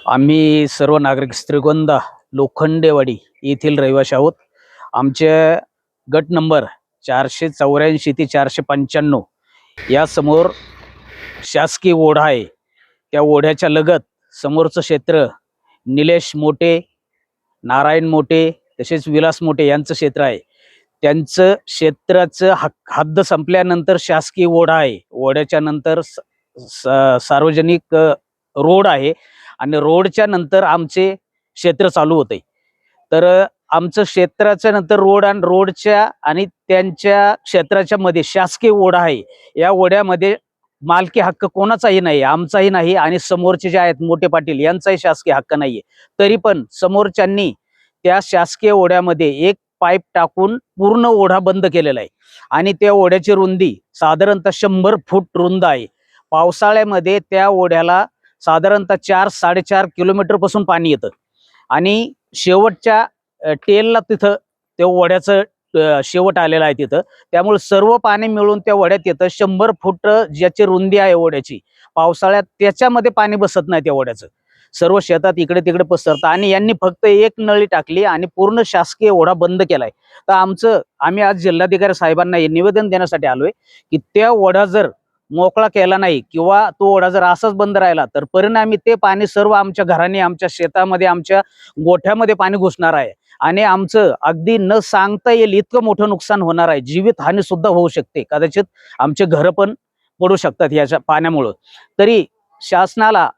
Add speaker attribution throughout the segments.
Speaker 1: आम्ही सर्व नागरिक श्रीगोंदा लोखंडेवाडी येथील रहिवासी आहोत। आमच्या गट नंबर 484 ते 495 या समोर शासकीय ओढा आहे। त्या ओढ्याच्या लगत समोरचं क्षेत्र निलेश मोठे, नारायण मोठे तसेच विलास मोठे यांचं क्षेत्र आहे। त्यांचं क्षेत्राचं हद्द संपल्यानंतर शासकीय ओढा आहे। ओढ्याच्या नंतर सार्वजनिक रोड आहे आणि रोडच्या नंतर आमचे क्षेत्र चालू होते। तर आमचं क्षेत्राच्या नंतर रोड आणि रोडच्या आणि त्यांच्या क्षेत्राच्या मध्ये शासकीय ओढा आहे। या ओढ्यामध्ये मालकी हक्क कोणाचाही नाही, आमचाही नाही आणि समोरचे जे आहेत मोठे पाटील यांचाही शासकीय हक्क नाहीये। तरी पण समोरच्यांनी त्या शासकीय ओढ्यामध्ये एक पाईप टाकून पूर्ण ओढा बंद केलेला आहे आणि त्या ओढ्याची रुंदी साधारणतः 100 फूट रुंद आहे। पावसाळ्यामध्ये त्या ओढ्याला साधारणतः 4-4.5 किलोमीटर पासून पाणी येतं आणि शेवटच्या टेलला तिथं त्या ओढ्याचं शेवट आलेला आहे तिथं। त्यामुळे सर्व पाणी मिळून त्या ओढ्यात येतं। 100 फूट ज्याची रुंदी आहे ओढ्याची, पावसाळ्यात त्याच्यामध्ये पाणी बसत नाही त्या ओढ्याचं, सर्व शेतात इकडे तिकडे पसरतं आणि यांनी फक्त एक नळी टाकली आणि पूर्ण शासकीय ओढा बंद केलाय। तर आम्ही आज जिल्हाधिकारी साहेबांना हे निवेदन देण्यासाठी आलोय की त्या ओढा जर मोकळा केला नाही किंवा तो ओढा जर असाच बंद राहिला तर परिणामी ते पाणी सर्व आमच्या घराने, आमच्या शेतामध्ये, आमच्या गोठ्यामध्ये पाणी घुसणार आहे आणि आमचं अगदी न सांगता येईल इतकं मोठं नुकसान होणार आहे। जीवित हानी सुद्धा होऊ शकते, कदाचित आमचे घर पण पडू शकतात याच्या पाण्यामुळं। तरी शासनाला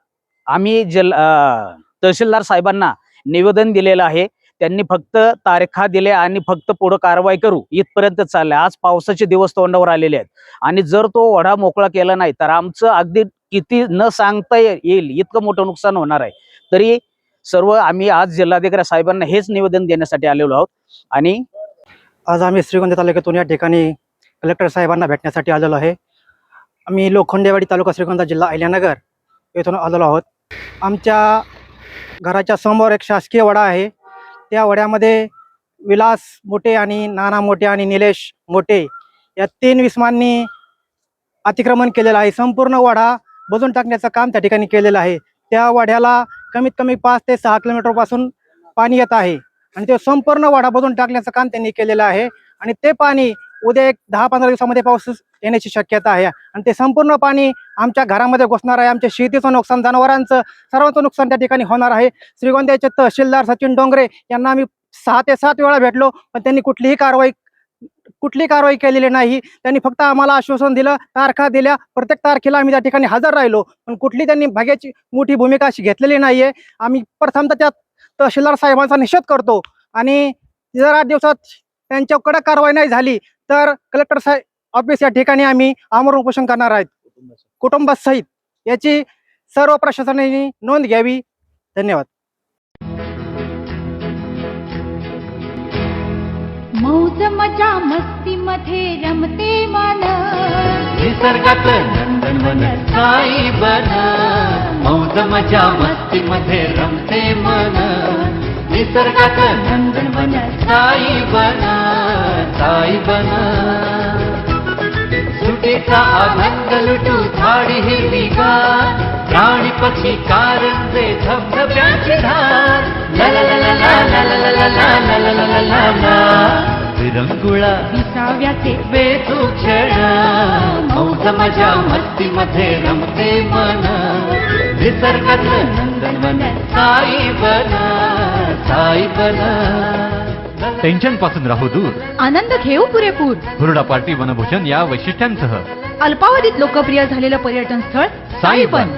Speaker 1: आम्ही तहसीलदार साहेबांना निवेदन दिलेलं आहे। त्यांनी फक्त तारखा दिल्या आणि फक्त पुढे कारवाई करू इथपर्यंत चाललंय। आज पावसाचे दिवस तोंडावर आलेले आहेत आणि जर तो ओढा मोकळा केला नाही तर आमचं अगदी किती न सांगता येईल इतकं मोठं नुकसान होणार आहे। तरी सर्व आम्ही आज जिल्हाधिकारी साहेबांना हेच निवेदन देण्यासाठी आलेलो आहोत आणि
Speaker 2: आज आम्ही श्रीगोंदा तालुक्यातून या ठिकाणी कलेक्टर साहेबांना भेटण्यासाठी आलेलो आहे। आम्ही लोखंडेवाडी तालुका श्रीगोंदा जिल्हा अहिल्यानगर येथून आलेलो आहोत। आमच्या घराच्या समोर एक शासकीय ओढा आहे। त्या ओढ्यामध्ये विलास मोठे आणि नाना मोठे आणि निलेश मोठे या 3 विस्मांनी अतिक्रमण केलेलं आहे। संपूर्ण ओढा बुजवून टाकण्याचं काम त्या ठिकाणी केलेलं आहे। त्या ओढ्याला कमीत कमी 5 ते 6 किलोमीटर पासून पाणी येत आहे आणि ते संपूर्ण ओढा बुजवून टाकण्याचं काम त्यांनी केलेलं आहे आणि ते पाणी उद्या एक 10-15 दिवसामध्ये पाऊस येण्याची शक्यता आहे आणि ते संपूर्ण पाणी आमच्या घरामध्ये घुसणार आहे। आमच्या शेतीचं नुकसान, जनावरांचं, सर्वांचं नुकसान त्या ठिकाणी होणार आहे। श्रीगोंद्याचे तहसीलदार सचिन डोंगरे यांना आम्ही 6 ते 7 वेळा भेटलो पण त्यांनी कुठलीही कारवाई केलेली नाही। त्यांनी फक्त आम्हाला आश्वासन दिलं, तारखा दिल्या, प्रत्येक तारखेला आम्ही त्या ठिकाणी हजर राहिलो पण कुठली त्यांनी भाग्याची मोठी भूमिका अशी घेतलेली नाहीये। आम्ही प्रथमतः त्या तहसीलदार साहेबांचा निषेध करतो आणि जर 8 दिवसात त्यांच्याकडे कारवाई नाही झाली तर कलेक्टर साहेब ऑफिस या ठिकाणी आम्ही आमरण उपोषण करणार आहेत कुटुंबासहित। याची सर्व प्रशासनाने नोंद घ्यावी। धन्यवाद।
Speaker 3: मौज मजा मस्ती मध्ये रमते मन,
Speaker 4: निसर्गात नंदनवन साई बन। मौज मजा मस्ती मध्ये रमते मन, निसर्गात नंदनवन साई बन, साई बन। सुटेचा आनंद लुटू झाडी हिरवीगार, प्राणी पक्षी कारंजे धबधब्याची धार, ला ला ला ला ला ला ला ला ला ला ला ला ला ला। विरंगुळा
Speaker 3: विसाव्याचे
Speaker 4: बेतू क्षण, मौज मजा मस्ती मध्ये रमते मन, निसर्गात नंदनवन साई बन, साई बन।
Speaker 5: टेन्शन पासून राहू दूर,
Speaker 3: आनंद घेऊ पुरेपूर।
Speaker 5: हुरडा पार्टी वनभूषण या वैशिष्ट्यांसह
Speaker 3: अल्पावधीत लोकप्रिय झालेलं पर्यटन स्थळ साईबन।